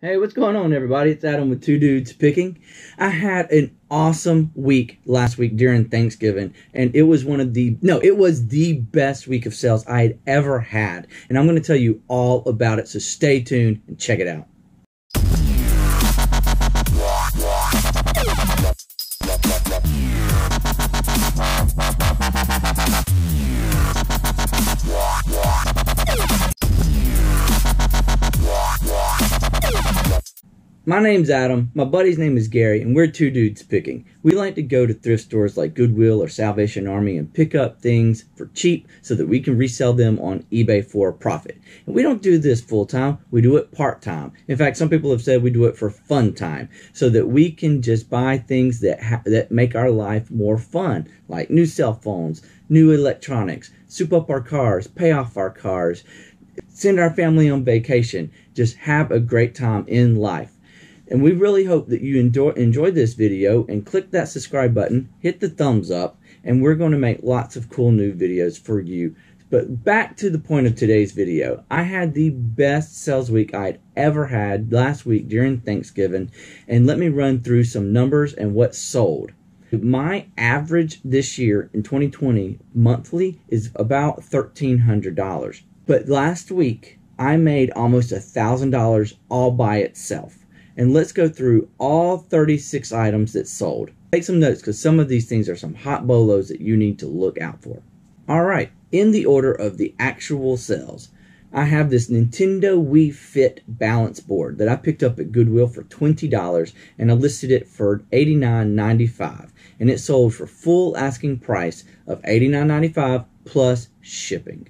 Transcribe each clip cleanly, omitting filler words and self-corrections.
Hey, what's going on, everybody? It's Adam with Two Dudes Picking. I had an awesome week last week during Thanksgiving, and it was it was the best week of sales I had ever had. And I'm going to tell you all about it, so stay tuned and check it out. My name's Adam, my buddy's name is Gary, and we're Two Dudes Picking. We like to go to thrift stores like Goodwill or Salvation Army and pick up things for cheap so that we can resell them on eBay for a profit. And we don't do this full time, we do it part time. In fact, some people have said we do it for fun time so that we can just buy things that make our life more fun, like new cell phones, new electronics, soup up our cars, pay off our cars, send our family on vacation, just have a great time in life. And we really hope that you enjoyed this video, and click that subscribe button, hit the thumbs up, and we're going to make lots of cool new videos for you. But back to the point of today's video. I had the best sales week I'd ever had last week during Thanksgiving, and let me run through some numbers and what sold. My average this year in 2020 monthly is about $1,300. But last week I made almost $1,000 all by itself. And let's go through all 36 items that sold. Take some notes because some of these things are some hot bolos that you need to look out for. Alright, in the order of the actual sales, I have this Nintendo Wii Fit balance board that I picked up at Goodwill for $20, and I listed it for $89.95. And it sold for full asking price of $89.95 plus shipping.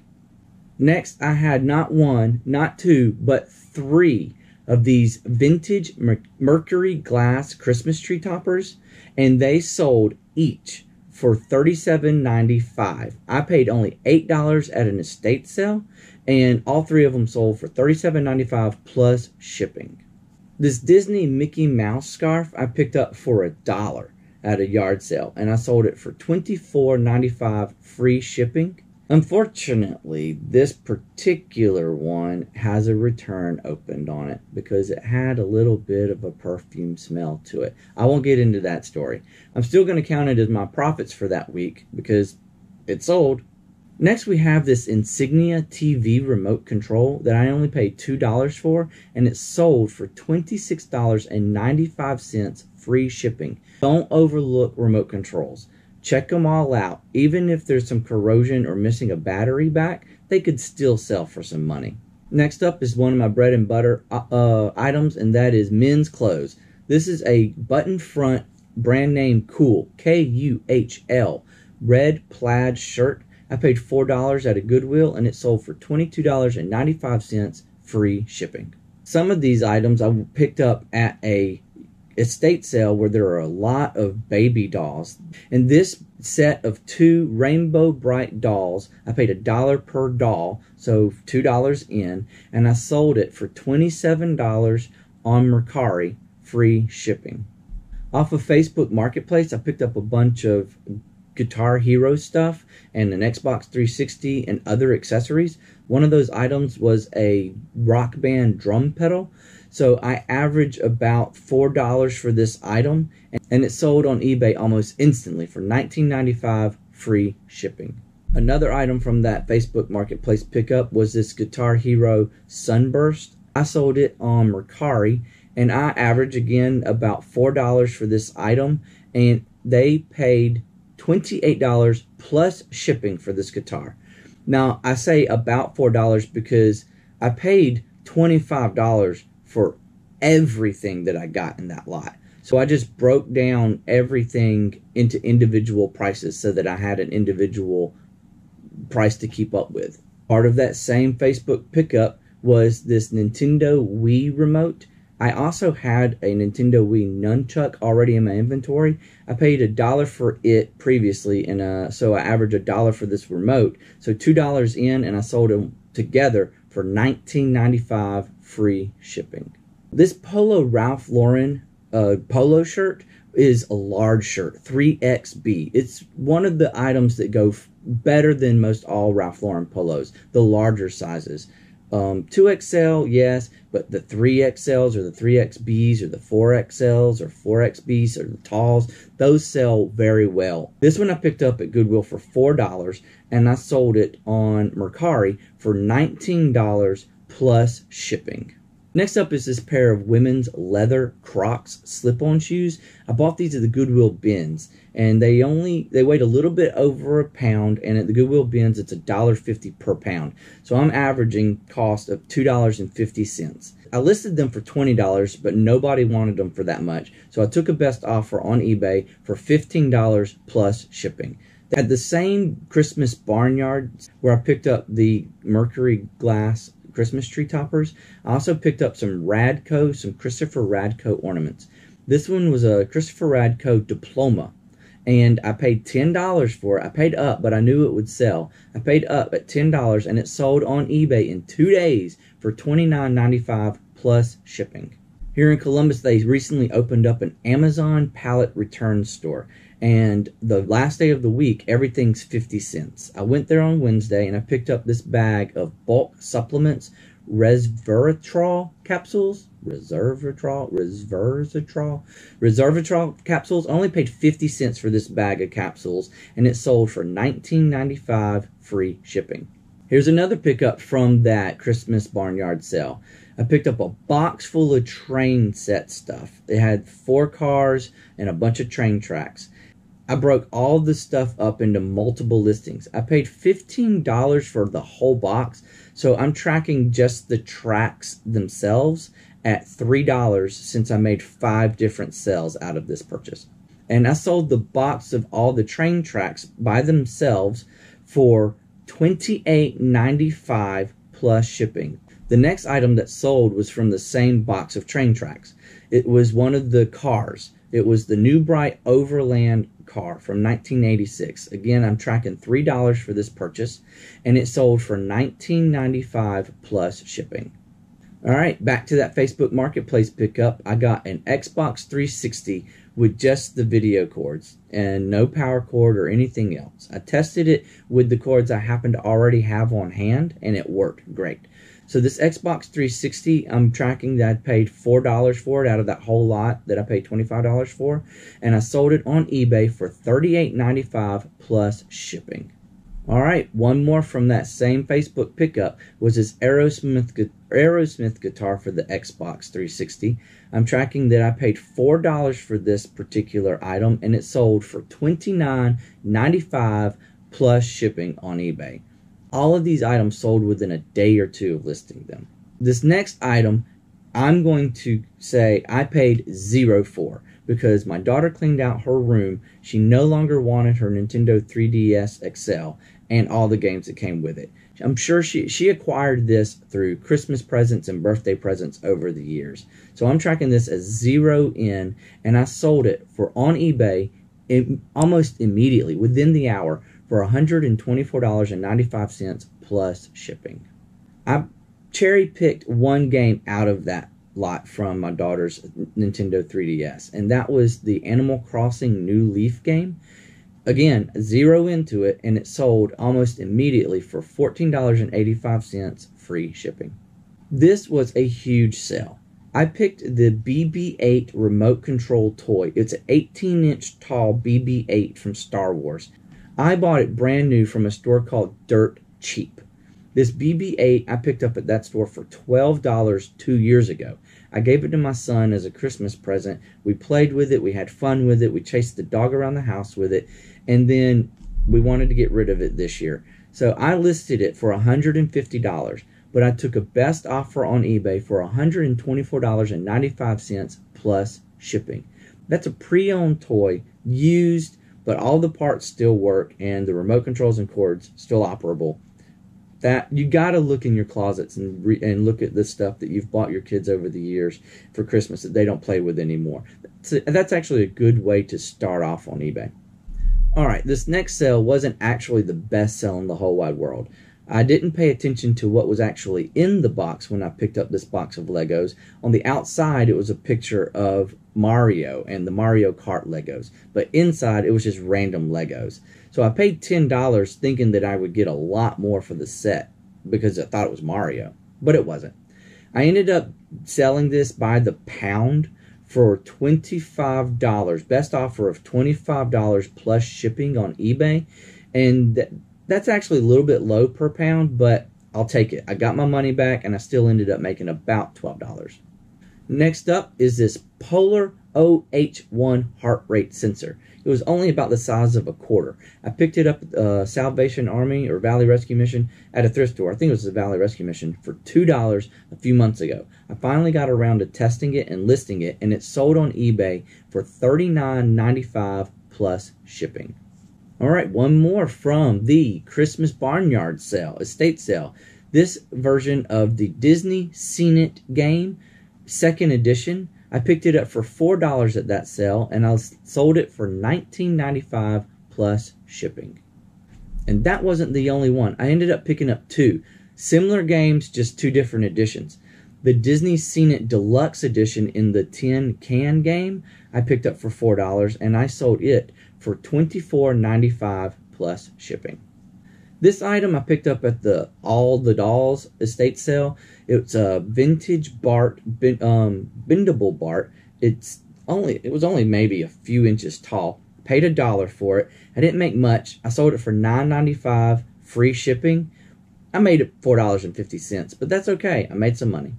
Next, I had not one, not two, but three of these vintage Mercari glass Christmas tree toppers, and they sold each for $37.95. I paid only $8 at an estate sale, and all three of them sold for $37.95 plus shipping. This Disney Mickey Mouse scarf I picked up for $1 at a yard sale, and I sold it for $24.95 free shipping. Unfortunately, this particular one has a return opened on it because it had a little bit of a perfume smell to it. I won't get into that story. I'm still going to count it as my profits for that week because it sold. Next, we have this Insignia TV remote control that I only paid $2 for, and it sold for $26.95 free shipping. Don't overlook remote controls. Check them all out. Even if there's some corrosion or missing a battery back, they could still sell for some money. Next up is one of my bread and butter items, and that is men's clothes. This is a button front brand name Cool, K-U-H-L, red plaid shirt. I paid $4 at a Goodwill, and it sold for $22.95 free shipping. Some of these items I picked up at a estate sale where there are a lot of baby dolls, and this set of two rainbow bright dolls I paid $1 per doll, so $2 in, and I sold it for $27 on Mercari free shipping. Off of Facebook Marketplace, I picked up a bunch of Guitar Hero stuff and an Xbox 360 and other accessories. One of those items was a Rock Band drum pedal. So I averaged about $4 for this item, and it sold on eBay almost instantly for $19.95 free shipping. Another item from that Facebook Marketplace pickup was this Guitar Hero Sunburst. I sold it on Mercari, and I averaged again about $4 for this item, and they paid $28 plus shipping for this guitar. Now, I say about $4 because I paid $25 for everything that I got in that lot. So I just broke down everything into individual prices so that I had an individual price to keep up with. Part of that same Facebook pickup was this Nintendo Wii remote. I also had a Nintendo Wii Nunchuck already in my inventory. I paid $1 for it previously, and so I averaged $1 for this remote. So $2 in, and I sold them together for $19.95 free shipping. This Polo Ralph Lauren polo shirt is a large shirt, 3XB. It's one of the items that go better than most all Ralph Lauren polos, the larger sizes. 2XL, yes, but the 3XLs or the 3XBs or the 4XLs or 4XBs or the talls, those sell very well. This one I picked up at Goodwill for $4, and I sold it on Mercari for $19 plus shipping. Next up is this pair of women's leather Crocs slip-on shoes. I bought these at the Goodwill bins, and they weighed a little bit over a pound, and at the Goodwill bins it's $1.50 per pound. So I'm averaging cost of $2.50. I listed them for $20, but nobody wanted them for that much. So I took a best offer on eBay for $15 plus shipping. At the same Christmas barnyard where I picked up the Mercari glass Christmas tree toppers, I also picked up some Christopher Radko ornaments. This one was a Christopher Radko diploma, and I paid $10 for it. I paid up, but I knew it would sell. I paid up at $10, and it sold on eBay in 2 days for $29.95 plus shipping. Here in Columbus, they recently opened up an Amazon pallet return store, and the last day of the week, everything's 50 cents. I went there on Wednesday, and I picked up this bag of bulk supplements, resveratrol capsules, resveratrol capsules. I only paid 50 cents for this bag of capsules, and it sold for $19.95 free shipping. Here's another pickup from that Christmas barnyard sale. I picked up a box full of train set stuff. It had 4 cars and a bunch of train tracks. I broke all the stuff up into multiple listings. I paid $15 for the whole box, so I'm tracking just the tracks themselves at $3 since I made 5 different sales out of this purchase. And I sold the box of all the train tracks by themselves for $28.95 plus shipping. The next item that sold was from the same box of train tracks. It was one of the cars. It was the New Bright Overland car from 1986. Again, I'm tracking $3 for this purchase, and it sold for $19.95 plus shipping. All right, back to that Facebook Marketplace pickup. I got an Xbox 360 with just the video cords and no power cord or anything else. I tested it with the cords I happen to already have on hand, and it worked great. So this Xbox 360, I'm tracking that I paid $4 for it out of that whole lot that I paid $25 for, and I sold it on eBay for $38.95 plus shipping. All right, one more from that same Facebook pickup was this Aerosmith guitar for the Xbox 360. I'm tracking that I paid $4 for this particular item, and it sold for $29.95 plus shipping on eBay. All of these items sold within a day or two of listing them. This next item, I'm going to say I paid $0 for because my daughter cleaned out her room. She no longer wanted her Nintendo 3DS XL and all the games that came with it. I'm sure she acquired this through Christmas presents and birthday presents over the years. So I'm tracking this as 0 in, and I sold it for on eBay almost immediately, within the hour, for $124.95 plus shipping. I cherry-picked one game out of that lot from my daughter's Nintendo 3DS, and that was the Animal Crossing New Leaf game. Again, 0 into it, and it sold almost immediately for $14.85 free shipping. This was a huge sale. I picked the BB-8 remote control toy. It's an 18-inch tall BB-8 from Star Wars. I bought it brand new from a store called Dirt Cheap. This BB-8 I picked up at that store for $12 2 years ago. I gave it to my son as a Christmas present. We played with it. We had fun with it. We chased the dog around the house with it. And then we wanted to get rid of it this year. So I listed it for $150, but I took a best offer on eBay for $124.95 plus shipping. That's a pre-owned toy, used, but all the parts still work, and the remote controls and cords still operable. That you got to look in your closets and look at the stuff that you've bought your kids over the years for Christmas that they don't play with anymore. That's actually a good way to start off on eBay. All right, this next sale wasn't actually the best sale in the whole wide world. I didn't pay attention to what was actually in the box when I picked up this box of Legos. On the outside, it was a picture of Mario and the Mario Kart Legos, but inside it was just random Legos. So I paid $10 thinking that I would get a lot more for the set because I thought it was Mario. but it wasn't. I ended up selling this by the pound for $25. Best offer of $25 plus shipping on eBay. And that's actually a little bit low per pound, but I'll take it. I got my money back, and I still ended up making about $12. Next up is this Polar OH1 heart rate sensor. It was only about the size of a quarter. I picked it up at Salvation Army or Valley Rescue Mission at a thrift store. I think it was the Valley Rescue Mission for $2 a few months ago. I finally got around to testing it and listing it, and it sold on eBay for $39.95 plus shipping. All right, one more from the Christmas Barnyard sale, estate sale. This version of the Disney Seen It game, second edition. I picked it up for $4 at that sale, and I sold it for $19.95 plus shipping. And that wasn't the only one. I ended up picking up two similar games, just two different editions. The Disney Seen It Deluxe Edition in the tin can game, I picked up for $4, and I sold it for $24.95 plus shipping. This item I picked up at the All the Dolls estate sale. It's a vintage Bart, bendable Bart. It was only maybe a few inches tall. Paid $1 for it. I didn't make much. I sold it for $9.95 free shipping. I made it $4.50, but that's okay. I made some money.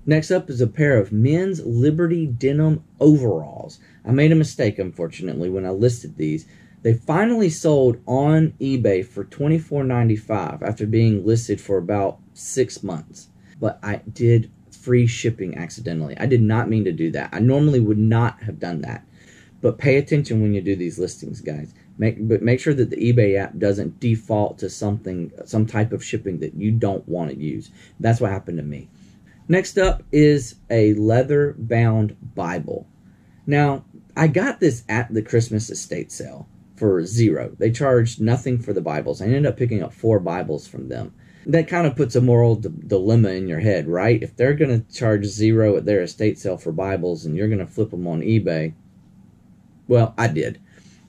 Next up is a pair of men's Liberty denim overalls. I made a mistake, unfortunately, when I listed these. They finally sold on eBay for $24.95 after being listed for about 6 months. But I did free shipping accidentally. I did not mean to do that. I normally would not have done that. But pay attention when you do these listings, guys. Make sure that the eBay app doesn't default to some type of shipping that you don't want to use. That's what happened to me. Next up is a leather-bound Bible. Now, I got this at the Christmas estate sale for $0. They charged nothing for the Bibles. I ended up picking up 4 Bibles from them. That kind of puts a moral dilemma in your head, right? If they're going to charge $0 at their estate sale for Bibles and you're going to flip them on eBay, well, I did.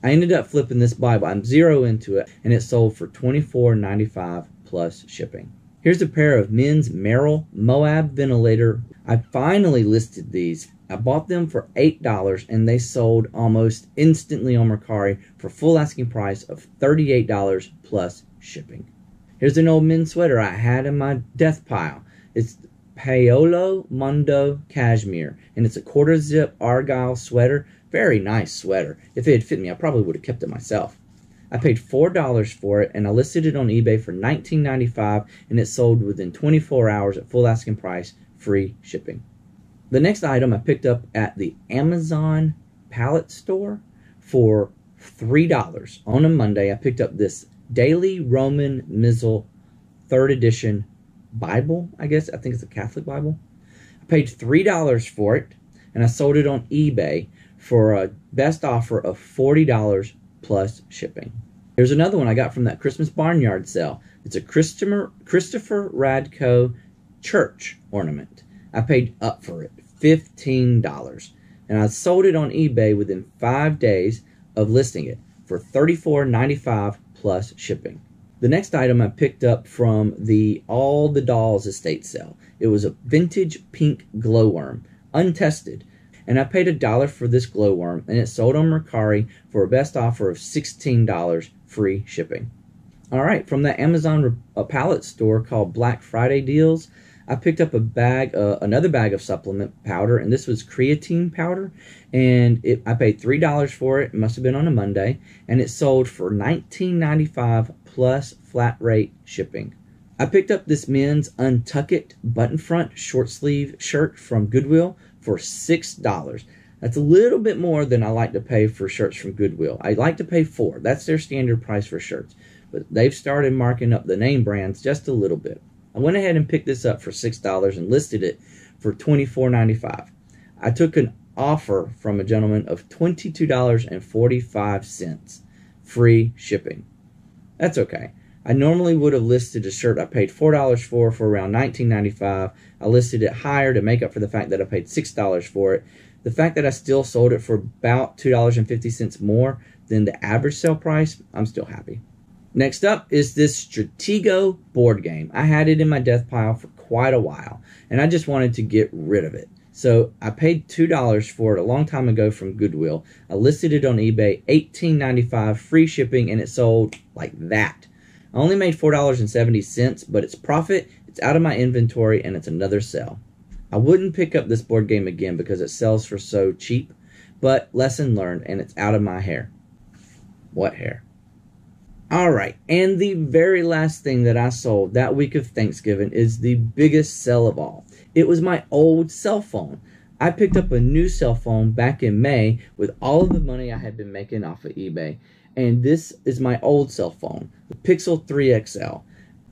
I ended up flipping this Bible. I'm $0 into it, and it sold for $24.95 plus shipping. Here's a pair of men's Merrell Moab ventilator. I finally listed these. I bought them for $8, and they sold almost instantly on Mercari for full asking price of $38 plus shipping. Here's an old men's sweater I had in my death pile. It's Paolo Mondo Cashmere, and it's a quarter zip Argyle sweater. Very nice sweater. If it had fit me, I probably would have kept it myself. I paid $4 for it, and I listed it on eBay for $19.95, and it sold within 24 hours at full asking price, free shipping. The next item I picked up at the Amazon pallet store for $3. On a Monday, I picked up this Daily Roman Missal 3rd edition Bible, I guess. I think it's a Catholic Bible. I paid $3 for it, and I sold it on eBay for a best offer of $40 plus shipping. Here's another one I got from that Christmas Barnyard sale. It's a Christopher Radko church ornament. I paid up for it, $15. And I sold it on eBay within 5 days of listing it for $34.95 plus shipping. The next item I picked up from the All the Dolls estate sale. It was a vintage pink glowworm, untested. And I paid $1 for this glowworm, and it sold on Mercari for a best offer of $16 free shipping. All right, from the Amazon pallet store called Black Friday Deals, I picked up another bag of supplement powder, and this was creatine powder, and I paid $3 for it. It must have been on a Monday, and it sold for $19.95 plus flat rate shipping. I picked up this men's Untuck It button front short sleeve shirt from Goodwill for $6. That's a little bit more than I like to pay for shirts from Goodwill. I like to pay $4. That's their standard price for shirts. But they've started marking up the name brands just a little bit. I went ahead and picked this up for $6 and listed it for $24.95. I took an offer from a gentleman of $22.45, free shipping. That's okay. I normally would have listed a shirt I paid $4 for around $19.95. I listed it higher to make up for the fact that I paid $6 for it. The fact that I still sold it for about $2.50 more than the average sale price, I'm still happy. Next up is this Stratego board game. I had it in my death pile for quite a while, and I just wanted to get rid of it. So I paid $2 for it a long time ago from Goodwill. I listed it on eBay, $18.95, free shipping, and it sold like that. I only made $4.70, but it's profit, it's out of my inventory, and it's another sell. I wouldn't pick up this board game again because it sells for so cheap, but lesson learned, and it's out of my hair. What hair? Alright, and the very last thing that I sold that week of Thanksgiving is the biggest sell of all. It was my old cell phone. I picked up a new cell phone back in May with all of the money I had been making off of eBay. And this is my old cell phone, the Pixel 3 XL.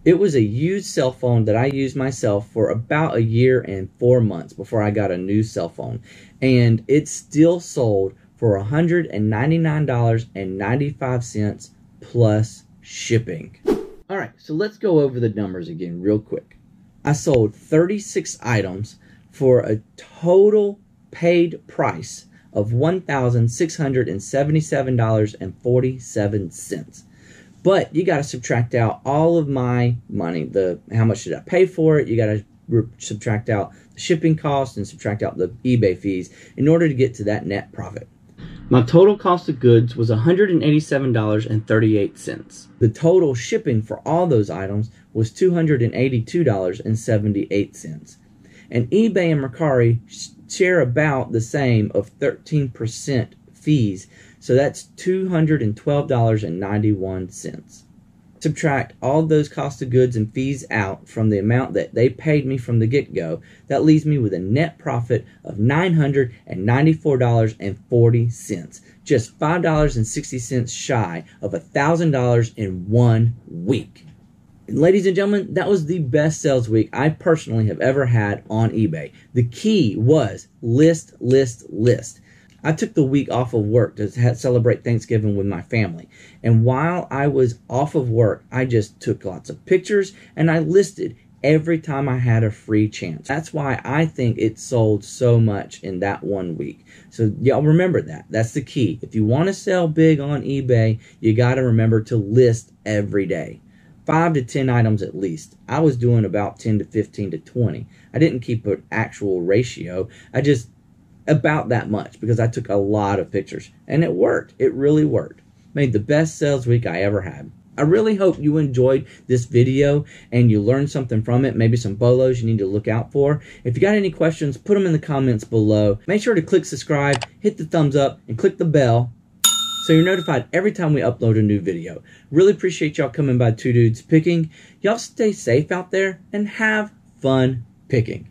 It was a used cell phone that I used myself for about a year and 4 months before I got a new cell phone. And it still sold for $199.95 plus shipping. Alright, so let's go over the numbers again real quick. I sold 36 items for a total paid price of $1,677.47. But you got to subtract out all of my money. How much did I pay for it? You got to subtract out the shipping cost and subtract out the eBay fees in order to get to that net profit. My total cost of goods was $187.38. The total shipping for all those items was $282.78. And eBay and Mercari share about the same of 13% fees, so that's $212.91. Subtract all those cost of goods and fees out from the amount that they paid me from the get-go. That leaves me with a net profit of $994.40. Just $5.60 shy of $1,000 in 1 week. And ladies and gentlemen, that was the best sales week I personally have ever had on eBay. The key was list, list, list. I took the week off of work to celebrate Thanksgiving with my family. And while I was off of work, I just took lots of pictures and I listed every time I had a free chance. That's why I think it sold so much in that 1 week. So y'all remember that. That's the key. If you want to sell big on eBay, you got to remember to list every day. 5 to 10 items at least. I was doing about 10 to 15 to 20. I didn't keep an actual ratio. I just about that much because I took a lot of pictures and it worked. It really worked. Made the best sales week I ever had. I really hope you enjoyed this video and you learned something from it, maybe some bolos you need to look out for. If you got any questions, put them in the comments below. Make sure to click subscribe, hit the thumbs up, and click the bell so you're notified every time we upload a new video. Really appreciate y'all coming by Two Dudes Picking. Y'all stay safe out there and have fun picking.